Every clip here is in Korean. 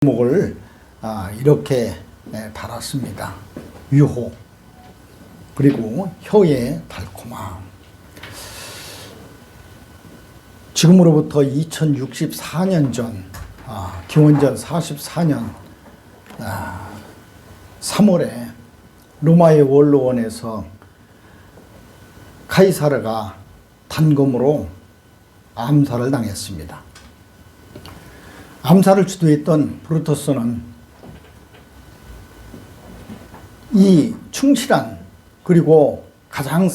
제목을 이렇게 달았습니다. 유혹, 그리고 혀의 달콤함. 지금으로부터 2064년 전, 기원전 44년 3월에 로마의 원로원에서 카이사르가 단검으로 암살을 당했습니다. 암살을 주도했던 브루투스는 이 충실한, 그리고 가장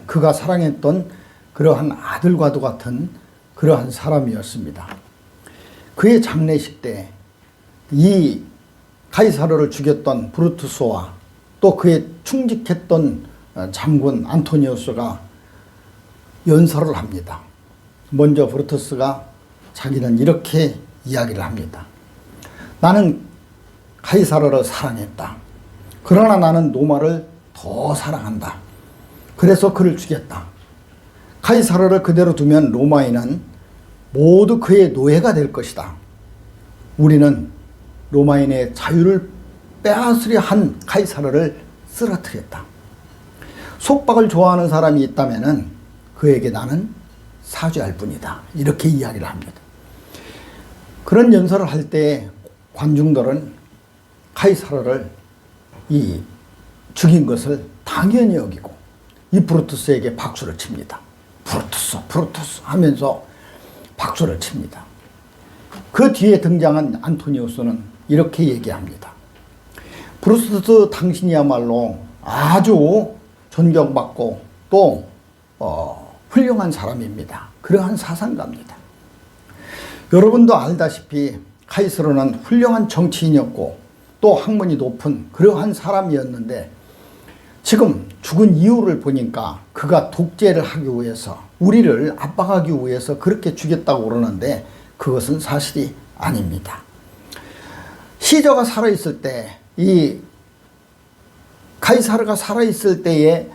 그가 사랑했던 그러한 아들과도 같은 그러한 사람이었습니다. 그의 장례식 때 이 카이사르를 죽였던 브루투스와 또 그의 충직했던 장군 안토니우스가 연설을 합니다. 먼저 브루투스가 자기는 이렇게 이야기를 합니다. 나는 카이사르를 사랑했다. 그러나 나는 로마를 더 사랑한다. 그래서 그를 죽였다. 카이사르를 그대로 두면 로마인은 모두 그의 노예가 될 것이다. 우리는 로마인의 자유를 빼앗으려 한 카이사르를 쓰러뜨렸다. 속박을 좋아하는 사람이 있다면 그에게 나는 사죄할 뿐이다. 이렇게 이야기를 합니다. 그런 연설을 할 때 관중들은 카이사르를 죽인 것을 당연히 여기고 이 브루투스에게 박수를 칩니다. 브루투스, 브루투스 하면서 박수를 칩니다. 그 뒤에 등장한 안토니우스는 이렇게 얘기합니다. 브루투스, 당신이야말로 아주 존경받고 또 훌륭한 사람입니다. 그러한 사상가입니다. 여러분도 알다시피 카이사르는 훌륭한 정치인이었고 또 학문이 높은 그러한 사람이었는데, 지금 죽은 이유를 보니까 그가 독재를 하기 위해서, 우리를 압박하기 위해서 그렇게 죽였다고 그러는데 그것은 사실이 아닙니다. 시저가 살아있을 때, 이 카이사르가 살아있을 때에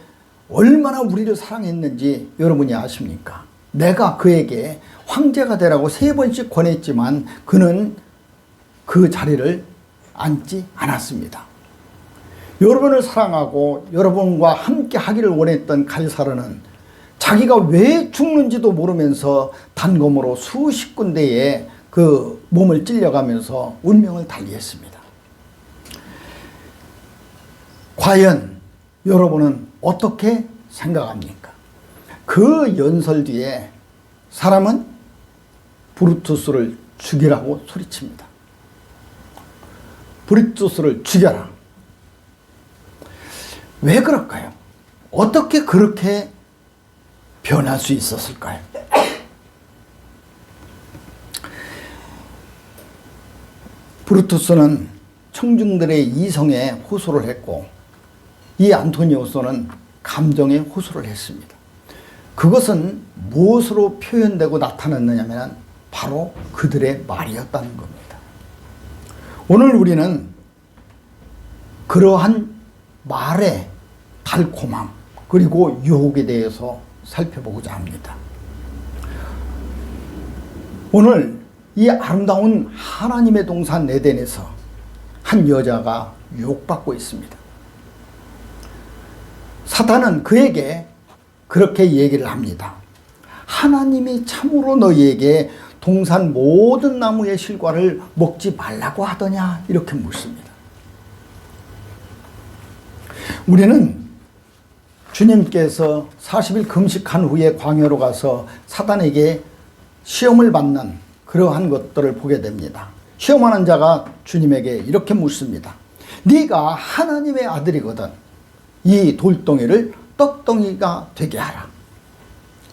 얼마나 우리를 사랑했는지 여러분이 아십니까? 내가 그에게 황제가 되라고 3번씩 권했지만 그는 그 자리를 앉지 않았습니다. 여러분을 사랑하고 여러분과 함께 하기를 원했던 카이사르는 자기가 왜 죽는지도 모르면서 단검으로 수십 군데에 그 몸을 찔려가면서 운명을 달리했습니다. 과연 여러분은 어떻게 생각합니까? 그 연설 뒤에 사람은 브루투스를 죽이라고 소리칩니다. 브루투스를 죽여라. 왜 그럴까요? 어떻게 그렇게 변할 수 있었을까요? 브루투스는 청중들의 이성에 호소를 했고 이 안토니우스는 감정에 호소를 했습니다. 그것은 무엇으로 표현되고 나타났느냐면 바로 그들의 말이었다는 겁니다. 오늘 우리는 그러한 말의 달콤함 그리고 유혹에 대해서 살펴보고자 합니다. 오늘 이 아름다운 하나님의 동산 에덴에서 한 여자가 유혹받고 있습니다. 사탄은 그에게 그렇게 얘기를 합니다. 하나님이 참으로 너희에게 동산 모든 나무의 실과를 먹지 말라고 하더냐? 이렇게 묻습니다. 우리는 주님께서 40일 금식한 후에 광야로 가서 사단에게 시험을 받는 그러한 것들을 보게 됩니다. 시험하는 자가 주님에게 이렇게 묻습니다. 네가 하나님의 아들이거든 이 돌덩이를 떡덩이가 되게 하라.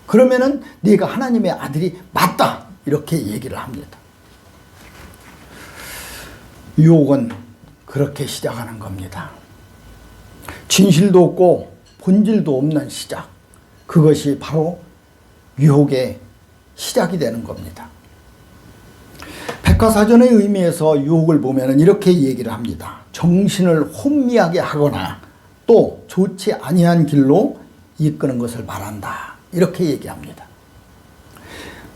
그러면은 네가 하나님의 아들이 맞다. 이렇게 얘기를 합니다. 유혹은 그렇게 시작하는 겁니다. 진실도 없고 본질도 없는 시작. 그것이 바로 유혹의 시작이 되는 겁니다. 백과사전의 의미에서 유혹을 보면 이렇게 얘기를 합니다. 정신을 혼미하게 하거나 또 좋지 아니한 길로 이끄는 것을 말한다. 이렇게 얘기합니다.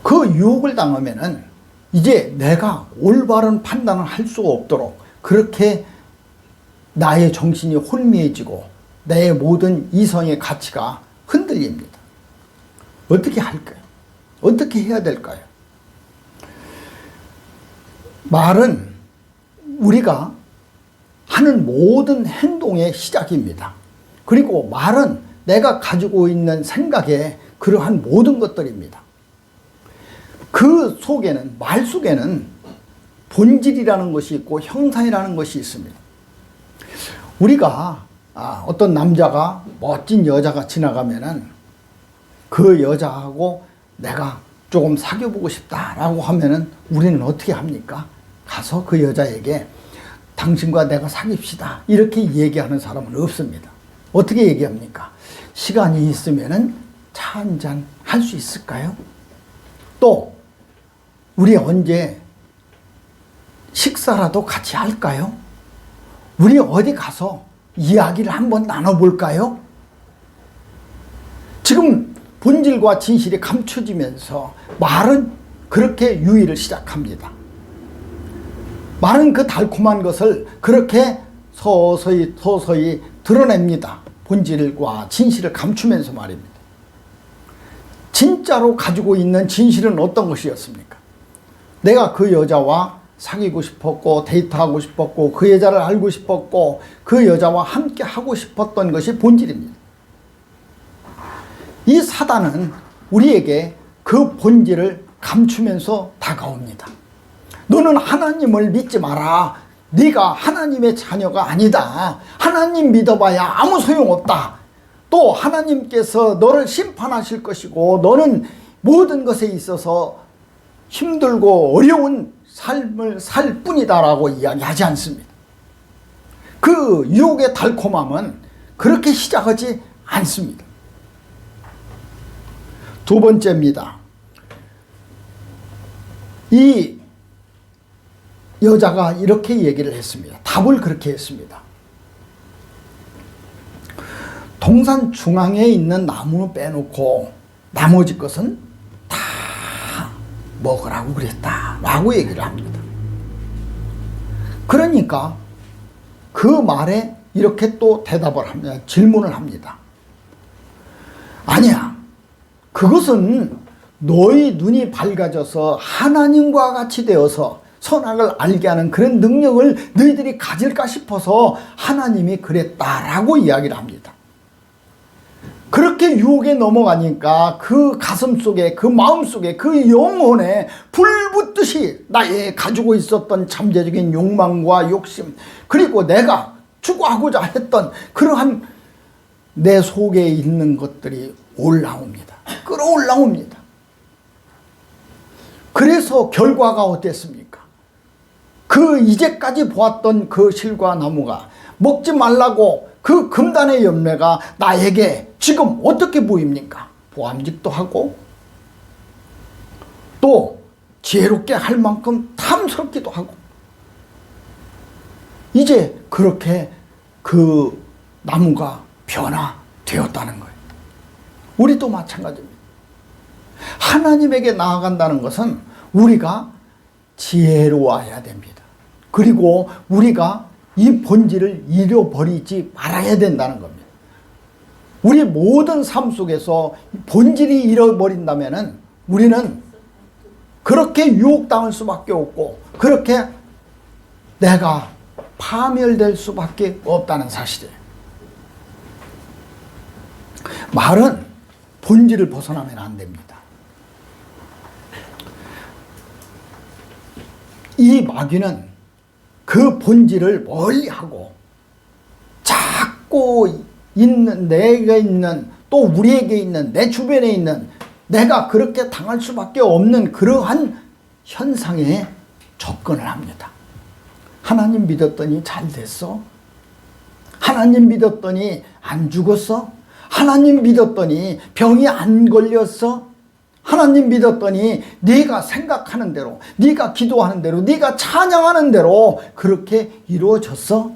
그 유혹을 당하면은 이제 내가 올바른 판단을 할 수 없도록 그렇게 나의 정신이 혼미해지고 내 모든 이성의 가치가 흔들립니다. 어떻게 할까요? 어떻게 해야 될까요? 말은 우리가 하는 모든 행동의 시작입니다. 그리고 말은 내가 가지고 있는 생각의 그러한 모든 것들입니다. 그 속에는, 말 속에는 본질이라는 것이 있고 형상이라는 것이 있습니다. 우리가 어떤 남자가, 멋진 여자가 지나가면은 그 여자하고 내가 조금 사귀어보고 싶다라고 하면은 우리는 어떻게 합니까? 가서 그 여자에게 당신과 내가 사귀읍시다 이렇게 얘기하는 사람은 없습니다. 어떻게 얘기합니까? 시간이 있으면은 차 한잔 할 수 있을까요? 또 우리 언제 식사라도 같이 할까요? 우리 어디 가서 이야기를 한번 나눠볼까요? 지금 본질과 진실이 감춰지면서 말은 그렇게 유의를 시작합니다. 말은 그 달콤한 것을 그렇게 서서히 드러냅니다. 본질과 진실을 감추면서 말입니다. 진짜로 가지고 있는 진실은 어떤 것이었습니까? 내가 그 여자와 사귀고 싶었고 데이트하고 싶었고 그 여자를 알고 싶었고 그 여자와 함께 하고 싶었던 것이 본질입니다. 이 사단은 우리에게 그 본질을 감추면서 다가옵니다. 너는 하나님을 믿지 마라. 네가 하나님의 자녀가 아니다. 하나님 믿어봐야 아무 소용없다. 또 하나님께서 너를 심판하실 것이고 너는 모든 것에 있어서 힘들고 어려운 삶을 살 뿐이다라고 이야기하지 않습니다. 그 유혹의 달콤함은 그렇게 시작하지 않습니다. 두 번째입니다. 이 여자가 이렇게 얘기를 했습니다. 답을 그렇게 했습니다. 동산 중앙에 있는 나무는 빼놓고 나머지 것은 다 먹으라고 그랬다 라고 얘기를 합니다. 그러니까 그 말에 이렇게 또 대답을 합니다. 질문을 합니다. 아니야, 그것은 너희 눈이 밝아져서 하나님과 같이 되어서 선악을 알게 하는 그런 능력을 너희들이 가질까 싶어서 하나님이 그랬다라고 이야기를 합니다. 그렇게 유혹에 넘어가니까 그 가슴 속에, 그 마음 속에, 그 영혼에 불붙듯이 나의 가지고 있었던 잠재적인 욕망과 욕심, 그리고 내가 추구하고자 했던 그러한 내 속에 있는 것들이 올라옵니다. 끌어올라옵니다. 그래서 결과가 어땠습니까? 그 이제까지 보았던 그 실과 나무가 먹지 말라고 그 금단의 열매가 나에게 지금 어떻게 보입니까? 보암직도 하고 또 지혜롭게 할 만큼 탐스럽기도 하고 이제 그렇게 그 나무가 변화되었다는 거예요. 우리도 마찬가지입니다. 하나님에게 나아간다는 것은 우리가 지혜로워야 됩니다. 그리고 우리가 이 본질을 잃어버리지 말아야 된다는 겁니다. 우리 모든 삶 속에서 본질이 잃어버린다면 우리는 그렇게 유혹당할 수밖에 없고 그렇게 내가 파멸될 수밖에 없다는 사실이에요. 말은 본질을 벗어나면 안 됩니다. 이 마귀는 그 본질을 멀리하고 자꾸 있는 내가 있는 또 우리에게 있는 내 주변에 있는 내가 그렇게 당할 수밖에 없는 그러한 현상에 접근을 합니다. 하나님 믿었더니 잘 됐어? 하나님 믿었더니 안 죽었어? 하나님 믿었더니 병이 안 걸렸어? 하나님 믿었더니 네가 생각하는 대로, 네가 기도하는 대로, 네가 찬양하는 대로 그렇게 이루어졌어?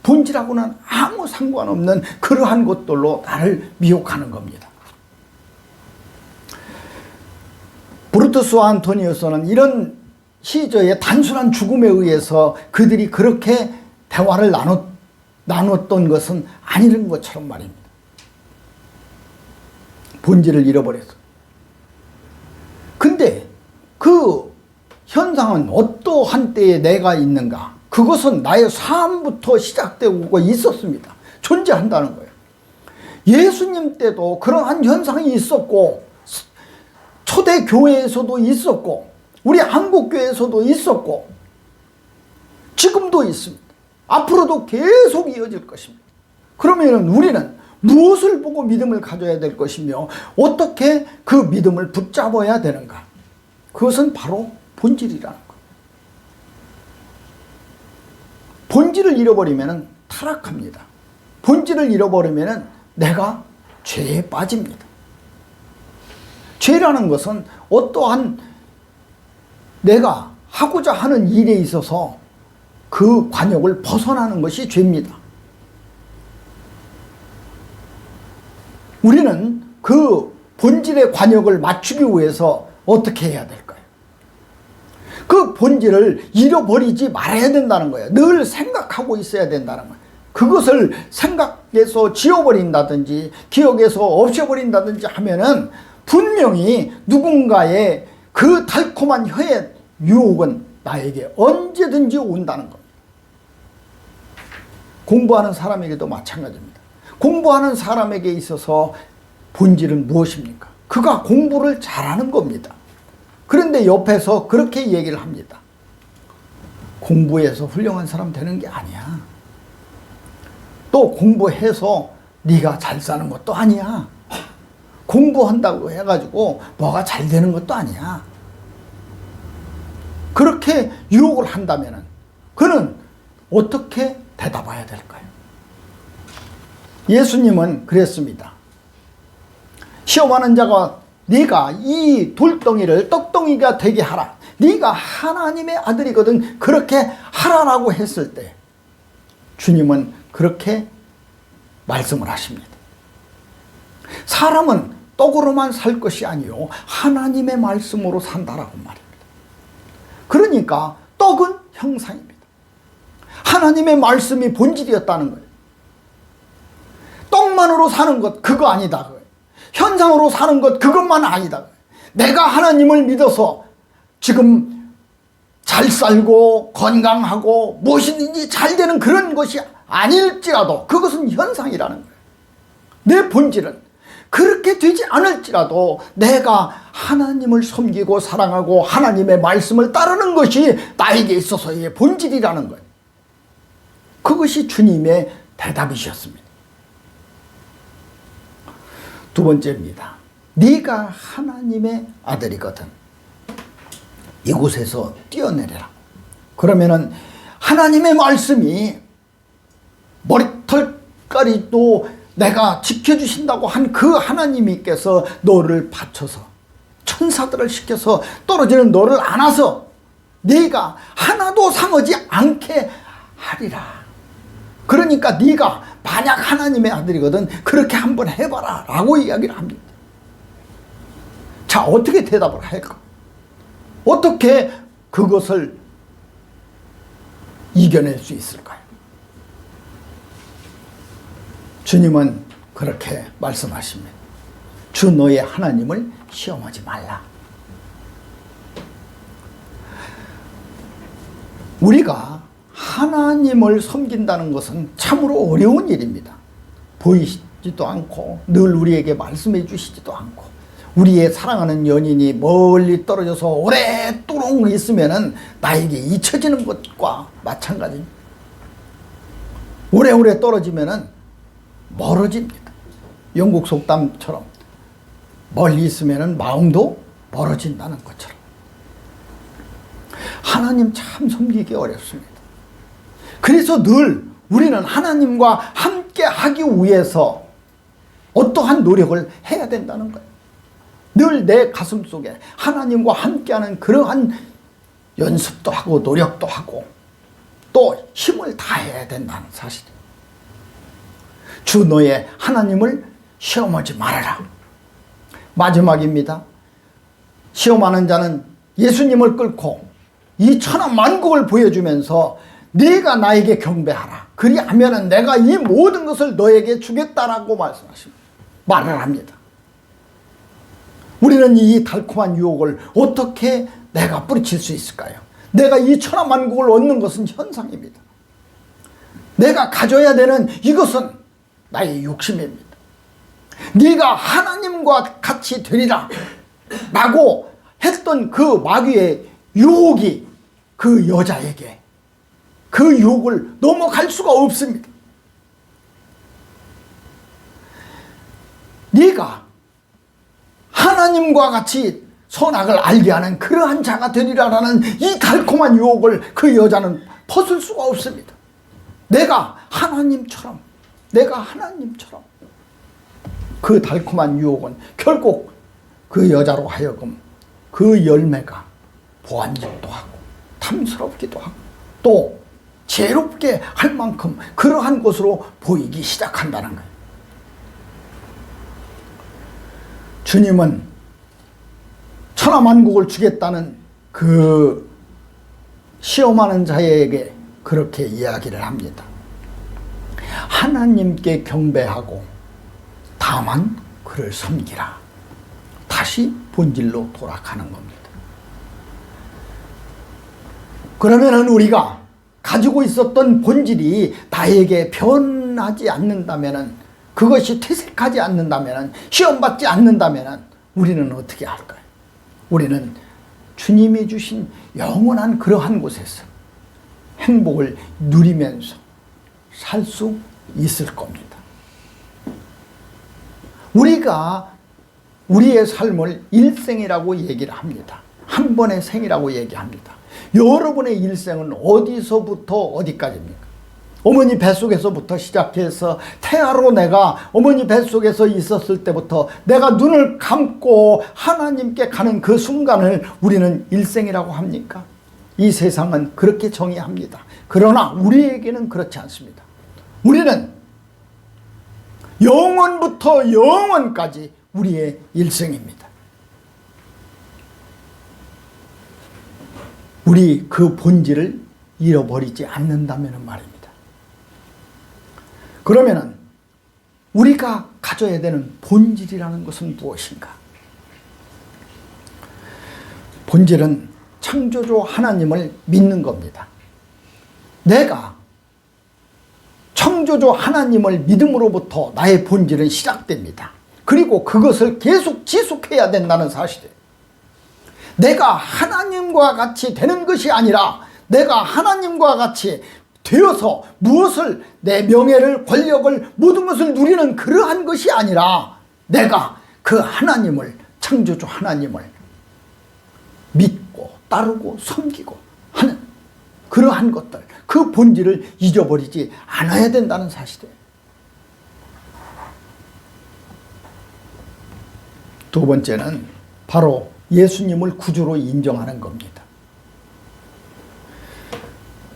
본질하고는 아무 상관없는 그러한 것들로 나를 미혹하는 겁니다. 브루투스와 안토니우스는 이런 시저의 단순한 죽음에 의해서 그들이 그렇게 대화를 나눴던 것은 아닌 것처럼 말입니다. 본질을 잃어버려서. 근데 그 현상은 어떠한 때에 내가 있는가? 그것은 나의 삶부터 시작되고 있었습니다. 존재한다는 거예요. 예수님 때도 그러한 현상이 있었고, 초대교회에서도 있었고, 우리 한국교회에서도 있었고, 지금도 있습니다. 앞으로도 계속 이어질 것입니다. 그러면 우리는 무엇을 보고 믿음을 가져야 될 것이며 어떻게 그 믿음을 붙잡아야 되는가? 그것은 바로 본질이라는 것. 본질을 잃어버리면 타락합니다. 본질을 잃어버리면 내가 죄에 빠집니다. 죄라는 것은 어떠한 내가 하고자 하는 일에 있어서 그 관역을 벗어나는 것이 죄입니다. 우리는 그 본질의 관역을 맞추기 위해서 어떻게 해야 될까요? 그 본질을 잃어버리지 말아야 된다는 거예요. 늘 생각하고 있어야 된다는 거예요. 그것을 생각에서 지워버린다든지 기억에서 없애버린다든지 하면은 분명히 누군가의 그 달콤한 혀의 유혹은 나에게 언제든지 온다는 겁니다. 공부하는 사람에게도 마찬가지입니다. 공부하는 사람에게 있어서 본질은 무엇입니까? 그가 공부를 잘하는 겁니다. 그런데 옆에서 그렇게 얘기를 합니다. 공부해서 훌륭한 사람 되는 게 아니야. 또 공부해서 네가 잘 사는 것도 아니야. 공부한다고 해가지고 뭐가 잘 되는 것도 아니야. 그렇게 유혹을 한다면 그는 어떻게 대답해야 될까요? 예수님은 그랬습니다. 시험하는 자가 네가 이 돌덩이를 떡덩이가 되게 하라. 네가 하나님의 아들이거든 그렇게 하라라고 했을 때 주님은 그렇게 말씀을 하십니다. 사람은 떡으로만 살 것이 아니요 하나님의 말씀으로 산다라고 말입니다. 그러니까 떡은 형상입니다. 하나님의 말씀이 본질이었다는 거예요. 떡만으로 사는 것 그거 아니다. 현상으로 사는 것 그것만 아니다. 내가 하나님을 믿어서 지금 잘 살고 건강하고 무엇이든지 잘 되는 그런 것이 아닐지라도 그것은 현상이라는 거예요. 내 본질은 그렇게 되지 않을지라도 내가 하나님을 섬기고 사랑하고 하나님의 말씀을 따르는 것이 나에게 있어서의 본질이라는 거예요. 그것이 주님의 대답이셨습니다. 두 번째입니다. 네가 하나님의 아들이거든 이곳에서 뛰어내려라. 그러면은 하나님의 말씀이 머리털까지도 내가 지켜주신다고 한 그 하나님께서 너를 받쳐서 천사들을 시켜서 떨어지는 너를 안아서 네가 하나도 상하지 않게 하리라. 그러니까 네가 만약 하나님의 아들이거든 그렇게 한번 해봐라 라고 이야기를 합니다. 자, 어떻게 대답을 할까? 어떻게 그것을 이겨낼 수 있을까요? 주님은 그렇게 말씀하십니다. 주 너의 하나님을 시험하지 말라. 우리가 하나님을 섬긴다는 것은 참으로 어려운 일입니다. 보이지도 않고 늘 우리에게 말씀해 주시지도 않고 우리의 사랑하는 연인이 멀리 떨어져서 오랫도록 있으면 나에게 잊혀지는 것과 마찬가지입니다. 오래오래 떨어지면 멀어집니다. 영국 속담처럼 멀리 있으면 마음도 멀어진다는 것처럼 하나님 참 섬기기 어렵습니다. 그래서 늘 우리는 하나님과 함께 하기 위해서 어떠한 노력을 해야 된다는 거예요. 늘 내 가슴 속에 하나님과 함께하는 그러한 연습도 하고 노력도 하고 또 힘을 다해야 된다는 사실이에요. 주 너의 하나님을 시험하지 말아라. 마지막입니다. 시험하는 자는 예수님을 끌고 이 천하만국을 보여주면서 네가 나에게 경배하라. 그리하면 내가 이 모든 것을 너에게 주겠다라고 말을 합니다. 우리는 이 달콤한 유혹을 어떻게 내가 뿌리칠 수 있을까요? 내가 이 천하만국을 얻는 것은 현상입니다. 내가 가져야 되는 이것은 나의 욕심입니다. 네가 하나님과 같이 되리라 라고 했던 그 마귀의 유혹이 그 여자에게 그 유혹을 넘어갈 수가 없습니다. 네가 하나님과 같이 선악을 알게 하는 그러한 자가 되리라라는 이 달콤한 유혹을 그 여자는 벗을 수가 없습니다. 내가 하나님처럼 그 달콤한 유혹은 결국 그 여자로 하여금 그 열매가 보안적도 하고 탐스럽기도 하고 또 죄롭게 할 만큼 그러한 것으로 보이기 시작한다는 거예요. 주님은 천하만국을 주겠다는 그 시험하는 자에게 그렇게 이야기를 합니다. 하나님께 경배하고 다만 그를 섬기라. 다시 본질로 돌아가는 겁니다. 그러면은 우리가 가지고 있었던 본질이 나에게 변하지 않는다면은, 그것이 퇴색하지 않는다면은, 시험받지 않는다면은 우리는 어떻게 할까요? 우리는 주님이 주신 영원한 그러한 곳에서 행복을 누리면서 살 수 있을 겁니다. 우리가 우리의 삶을 일생이라고 얘기를 합니다. 한 번의 생이라고 얘기합니다. 여러분의 일생은 어디서부터 어디까지입니까? 어머니 뱃속에서부터 시작해서 태아로 내가 어머니 뱃속에서 있었을 때부터 내가 눈을 감고 하나님께 가는 그 순간을 우리는 일생이라고 합니까? 이 세상은 그렇게 정의합니다. 그러나 우리에게는 그렇지 않습니다. 우리는 영원부터 영원까지 우리의 일생입니다. 우리 그 본질을 잃어버리지 않는다면 말입니다. 그러면은 우리가 가져야 되는 본질이라는 것은 무엇인가? 본질은 창조주 하나님을 믿는 겁니다. 내가 창조주 하나님을 믿음으로부터 나의 본질은 시작됩니다. 그리고 그것을 계속 지속해야 된다는 사실이에요. 내가 하나님과 같이 되는 것이 아니라 내가 하나님과 같이 되어서 무엇을, 내 명예를, 권력을, 모든 것을 누리는 그러한 것이 아니라 내가 그 하나님을, 창조주 하나님을 믿고 따르고 섬기고 하는 그러한 것들, 그 본질을 잊어버리지 않아야 된다는 사실이에요. 두 번째는 바로 예수님을 구주로 인정하는 겁니다.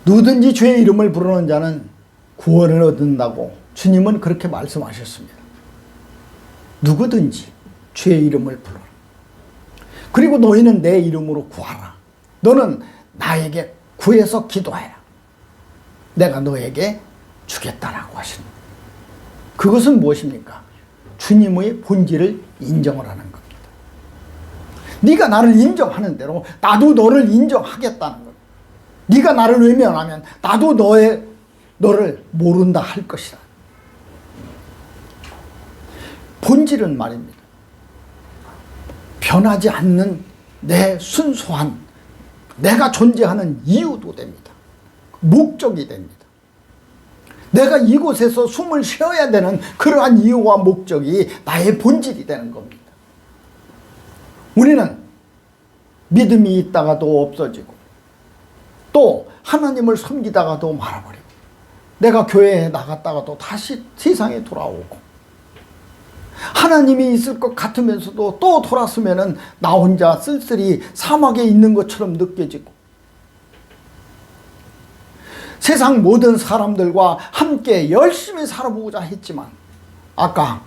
누구든지 주의 이름을 부르는 자는 구원을 얻는다고 주님은 그렇게 말씀하셨습니다. 누구든지 주의 이름을 불러라. 그리고 너희는 내 이름으로 구하라. 너는 나에게 구해서 기도해라. 내가 너에게 주겠다라고 하시는 거예요. 그것은 무엇입니까? 주님의 본질을 인정을 하는 겁니다. 네가 나를 인정하는 대로 나도 너를 인정하겠다는 겁니다. 네가 나를 외면하면 나도 너를 모른다 할 것이다. 본질은 말입니다. 변하지 않는 내 순수한 내가 존재하는 이유도 됩니다. 목적이 됩니다. 내가 이곳에서 숨을 쉬어야 되는 그러한 이유와 목적이 나의 본질이 되는 겁니다. 우리는 믿음이 있다가도 없어지고 또 하나님을 섬기다가도 말아버리고 내가 교회에 나갔다가도 다시 세상에 돌아오고 하나님이 있을 것 같으면서도 또 돌았으면 나 혼자 쓸쓸히 사막에 있는 것처럼 느껴지고 세상 모든 사람들과 함께 열심히 살아보고자 했지만 아까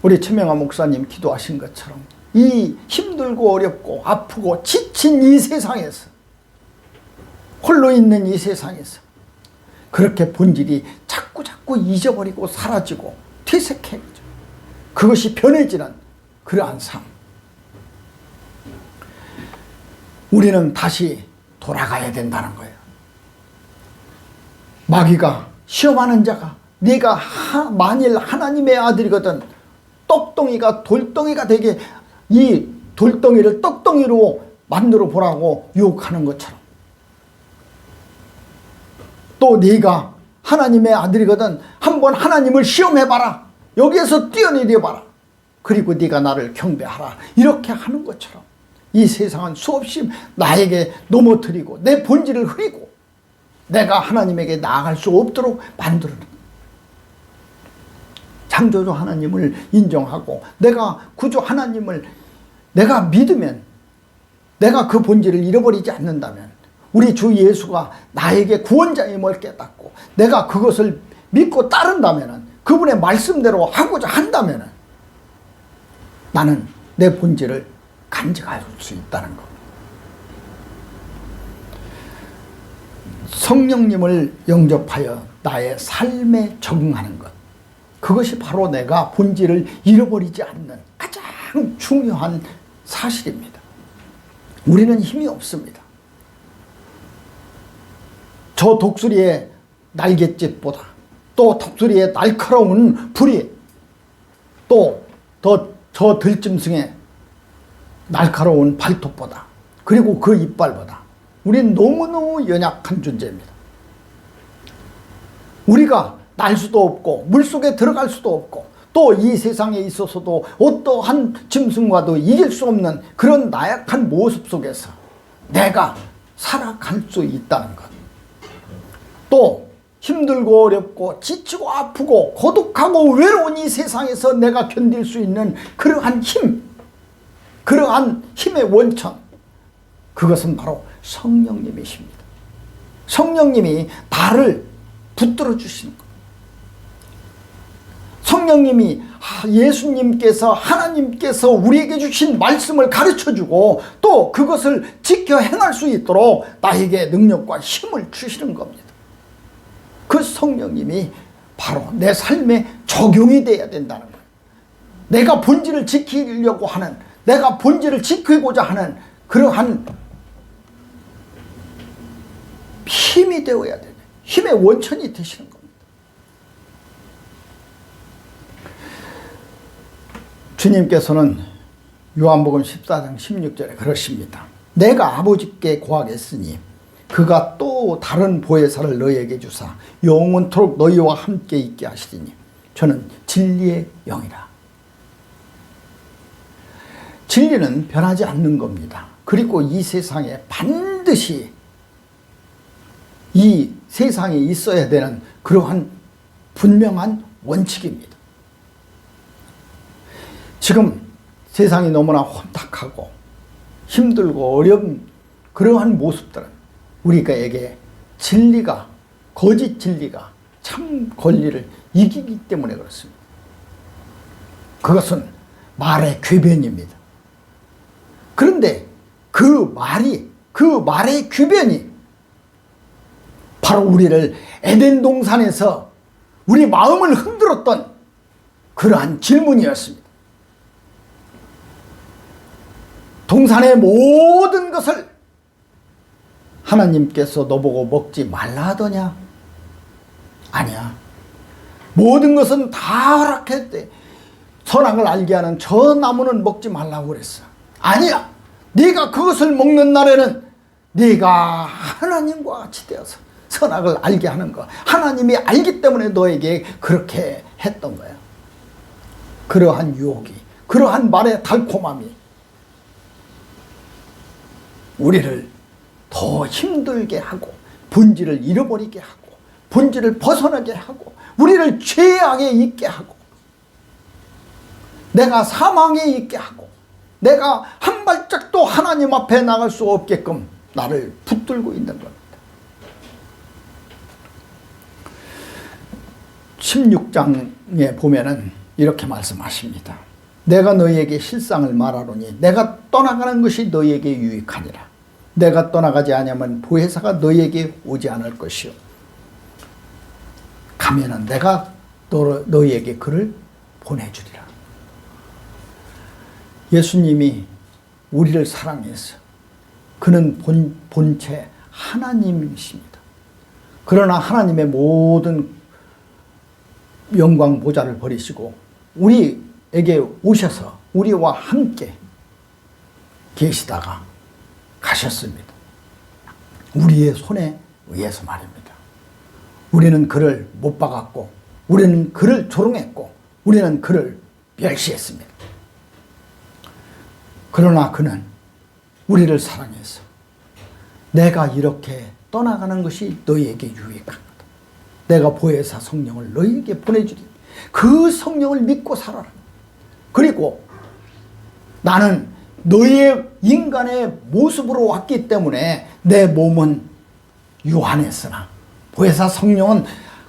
우리 최명아 목사님 기도하신 것처럼 이 힘들고 어렵고 아프고 지친 이 세상에서, 홀로 있는 이 세상에서 그렇게 본질이 자꾸 잊어버리고 사라지고 퇴색해져. 그것이 변해지는 그러한 삶. 우리는 다시 돌아가야 된다는 거예요. 마귀가, 시험하는 자가, 네가 만일 하나님의 아들이거든 떡덩이가 돌덩이가 되게, 이 돌덩이를 떡덩이로 만들어 보라고 유혹하는 것처럼, 또 네가 하나님의 아들이거든 한번 하나님을 시험해봐라, 여기에서 뛰어내려봐라, 그리고 네가 나를 경배하라, 이렇게 하는 것처럼 이 세상은 수없이 나에게 넘어뜨리고 내 본질을 흐리고 내가 하나님에게 나아갈 수 없도록 만들어는, 창조주 하나님을 인정하고 내가 구주 하나님을 내가 믿으면, 내가 그 본질을 잃어버리지 않는다면, 우리 주 예수가 나에게 구원자임을 깨닫고 내가 그것을 믿고 따른다면, 그분의 말씀대로 하고자 한다면 나는 내 본질을 간직할 수 있다는 것. 성령님을 영접하여 나의 삶에 적응하는 것, 그것이 바로 내가 본질을 잃어버리지 않는 가장 중요한 사실입니다. 우리는 힘이 없습니다. 저 독수리의 날갯짓보다, 또 독수리의 날카로운 불이, 또 저 들짐승의 날카로운 발톱보다, 그리고 그 이빨보다 우리는 너무너무 연약한 존재입니다. 우리가 날 수도 없고 물속에 들어갈 수도 없고 또 이 세상에 있어서도 어떠한 짐승과도 이길 수 없는 그런 나약한 모습 속에서 내가 살아갈 수 있다는 것. 또 힘들고 어렵고 지치고 아프고 고독하고 외로운 이 세상에서 내가 견딜 수 있는 그러한 힘, 그러한 힘의 원천, 그것은 바로 성령님이십니다. 성령님이 나를 붙들어 주시는 것. 성령님이 예수님께서, 하나님께서 우리에게 주신 말씀을 가르쳐주고 또 그것을 지켜 행할 수 있도록 나에게 능력과 힘을 주시는 겁니다. 그 성령님이 바로 내 삶에 적용이 돼야 된다는 거예요. 내가 본질을 지키려고 하는, 내가 본질을 지키고자 하는 그러한 힘이 되어야 되는, 힘의 원천이 되시는 겁니다. 주님께서는 요한복음 14장 16절에 그러십니다. 내가 아버지께 구하겠으니 그가 또 다른 보혜사를 너희에게 주사 영원토록 너희와 함께 있게 하시리니 저는 진리의 영이라. 진리는 변하지 않는 겁니다. 그리고 이 세상에 반드시 이 세상에 있어야 되는 그러한 분명한 원칙입니다. 지금 세상이 너무나 혼탁하고 힘들고 어려운 그러한 모습들은 우리에게 진리가, 거짓 진리가 참 권리를 이기기 때문에 그렇습니다. 그것은 말의 궤변입니다. 그런데 그 말의 궤변이 바로 우리를 에덴 동산에서 우리 마음을 흔들었던 그러한 질문이었습니다. 동산의 모든 것을 하나님께서 너보고 먹지 말라 하더냐? 아니야. 모든 것은 다 허락했대. 선악을 알게 하는 저 나무는 먹지 말라고 그랬어. 아니야. 네가 그것을 먹는 날에는 네가 하나님과 같이 되어서 선악을 알게 하는 거, 하나님이 알기 때문에 너에게 그렇게 했던 거야. 그러한 유혹이, 그러한 말의 달콤함이 우리를 더 힘들게 하고 본질을 잃어버리게 하고 본질을 벗어나게 하고 우리를 죄악에 있게 하고 내가 사망에 있게 하고 내가 한 발짝도 하나님 앞에 나갈 수 없게끔 나를 붙들고 있는 겁니다. 16장에 보면은 이렇게 말씀하십니다. 내가 너희에게 실상을 말하노니 내가 떠나가는 것이 너희에게 유익하니라. 내가 떠나가지 아니하면 보혜사가 너희에게 오지 않을 것이요 가면은 내가 너희에게 그를 보내주리라. 예수님이 우리를 사랑해서 그는 본체 하나님이십니다. 그러나 하나님의 모든 영광 보좌를 버리시고 우리에게 오셔서 우리와 함께 계시다가 가셨습니다. 우리의 손에 의해서 말입니다. 우리는 그를 못 박았고 우리는 그를 조롱했고 우리는 그를 멸시했습니다. 그러나 그는 우리를 사랑해서 내가 이렇게 떠나가는 것이 너희에게 유익한 거다. 내가 보혜사 성령을 너희에게 보내주리. 그 성령을 믿고 살아라. 그리고 나는 너희의 인간의 모습으로 왔기 때문에 내 몸은 유한했으나 보혜사 성령은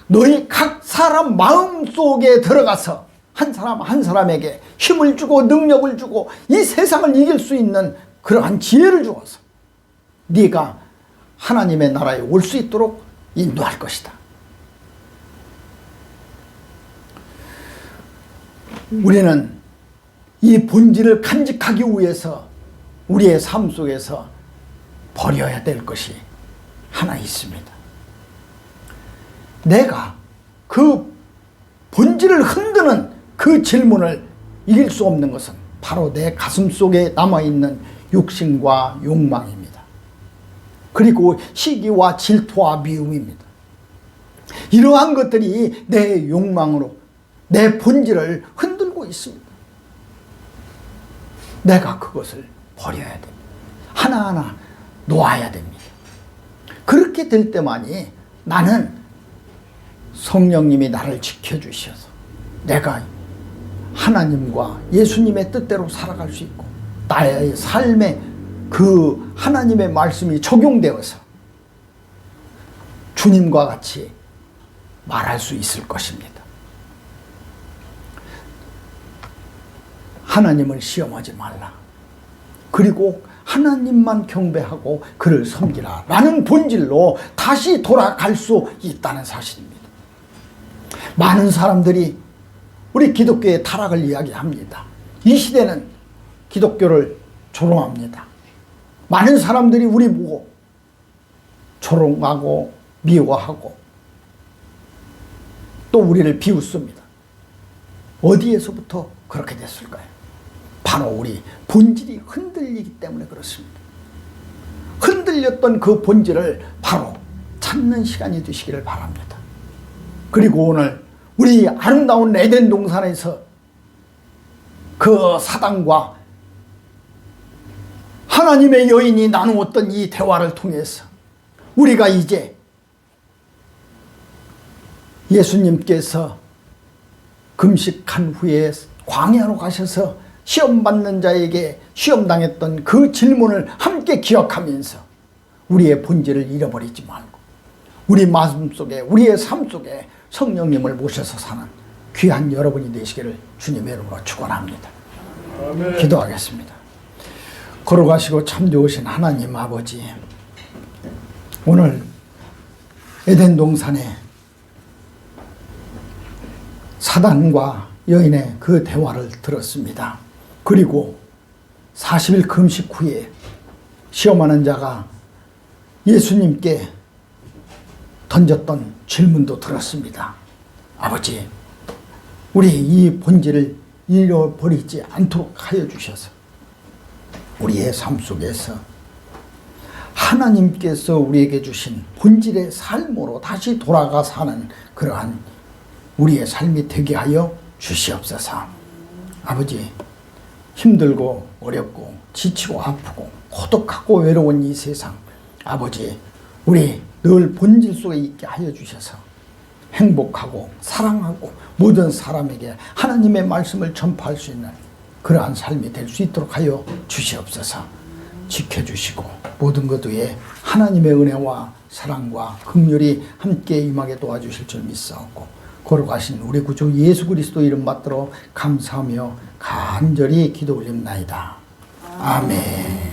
너희 각 사람 마음속에 들어가서 한 사람 한 사람에게 힘을 주고 능력을 주고 이 세상을 이길 수 있는 그러한 지혜를 주어서 네가 하나님의 나라에 올 수 있도록 인도할 것이다. 우리는 이 본질을 간직하기 위해서 우리의 삶 속에서 버려야 될 것이 하나 있습니다. 내가 그 본질을 흔드는 그 질문을 이길 수 없는 것은 바로 내 가슴 속에 남아있는 욕심과 욕망입니다. 그리고 시기와 질투와 미움입니다. 이러한 것들이 내 욕망으로 내 본질을 흔들고 있습니다. 내가 그것을 버려야 됩니다. 하나하나 놓아야 됩니다. 그렇게 될 때만이 나는 성령님이 나를 지켜주셔서 내가 하나님과 예수님의 뜻대로 살아갈 수 있고 나의 삶에 그 하나님의 말씀이 적용되어서 주님과 같이 말할 수 있을 것입니다. 하나님을 시험하지 말라. 그리고 하나님만 경배하고 그를 섬기라 라는 본질로 다시 돌아갈 수 있다는 사실입니다. 많은 사람들이 우리 기독교의 타락을 이야기합니다. 이 시대는 기독교를 조롱합니다. 많은 사람들이 우리 보고 조롱하고 미워하고 또 우리를 비웃습니다. 어디에서부터 그렇게 됐을까요? 바로 우리 본질이 흔들리기 때문에 그렇습니다. 흔들렸던 그 본질을 바로 찾는 시간이 되시기를 바랍니다. 그리고 오늘 우리 아름다운 에덴 동산에서 그 사단과 하나님의 여인이 나누었던 이 대화를 통해서 우리가 이제 예수님께서 금식한 후에 광야로 가셔서 시험받는 자에게 시험당했던 그 질문을 함께 기억하면서 우리의 본질을 잃어버리지 말고 우리 마음속에 우리의 삶 속에 성령님을 모셔서 사는 귀한 여러분이 되시기를 주님의 이름으로 축원합니다. 아멘. 기도하겠습니다. 걸어가시고 참 좋으신 하나님 아버지, 오늘 에덴 동산에 사단과 여인의 그 대화를 들었습니다. 그리고 40일 금식 후에 시험하는 자가 예수님께 던졌던 질문도 들었습니다. 아버지, 우리 이 본질을 잃어버리지 않도록 하여 주셔서 우리의 삶 속에서 하나님께서 우리에게 주신 본질의 삶으로 다시 돌아가 사는 그러한 우리의 삶이 되게 하여 주시옵소서. 아버지, 힘들고 어렵고 지치고 아프고 고독하고 외로운 이 세상, 아버지, 우리 늘 본질 속에 있게 하여 주셔서 행복하고 사랑하고 모든 사람에게 하나님의 말씀을 전파할 수 있는 그러한 삶이 될 수 있도록 하여 주시옵소서. 지켜주시고 모든 것 위에 하나님의 은혜와 사랑과 긍휼이 함께 임하게 도와주실 줄 믿사옵고 걸어가신 우리 구주 예수 그리스도 이름 받들어 감사하며 간절히 기도 올립나이다. 아멘.